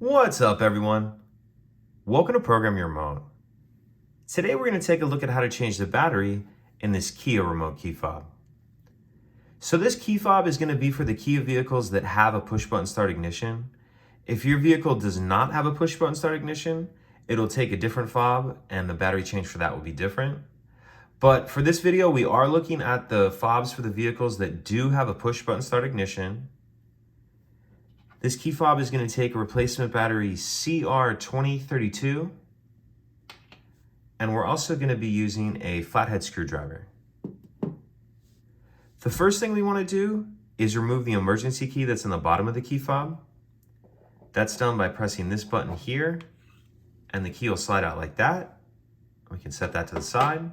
What's up, everyone? Welcome to Program Your Remote. Today we're going to take a look at how to change the battery in this Kia remote key fob. So this key fob is going to be for the Kia vehicles that have a push button start ignition. If your vehicle does not have a push button start ignition, it'll take a different fob and the battery change for that will be different. But for this video, we are looking at the fobs for the vehicles that do have a push button start ignition. This key fob is going to take a replacement battery CR2032, and we're also going to be using a flathead screwdriver. The first thing we want to do is remove the emergency key that's in the bottom of the key fob. That's done by pressing this button here, and the key will slide out like that. We can set that to the side.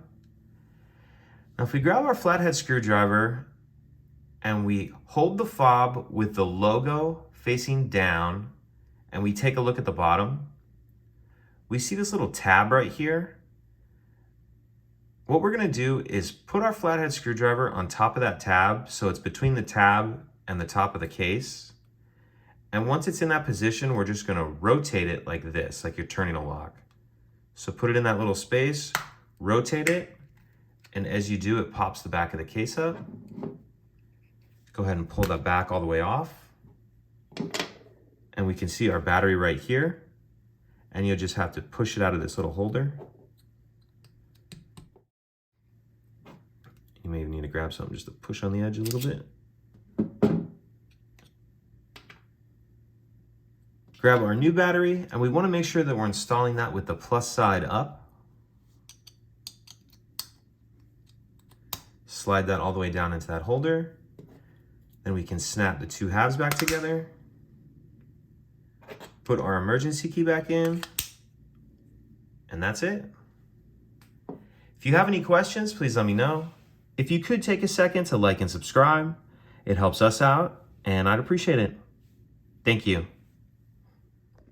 Now if we grab our flathead screwdriver and we hold the fob with the logo facing down and we take a look at the bottom, we see this little tab right here. What we're going to do is put our flathead screwdriver on top of that tab so it's between the tab and the top of the case. And once it's in that position, we're just going to rotate it like this, like you're turning a lock. So put it in that little space, rotate it, and as you do, it pops the back of the case up. Go ahead and pull that back all the way off. And we can see our battery right here. And you'll just have to push it out of this little holder. You may need to grab something just to push on the edge a little bit. Grab our new battery, and we want to make sure that we're installing that with the plus side up. Slide that all the way down into that holder. Then we can snap the two halves back together. Put our emergency key back in. And that's it. If you have any questions, please let me know. If you could take a second to like and subscribe, it helps us out, and I'd appreciate it. Thank you.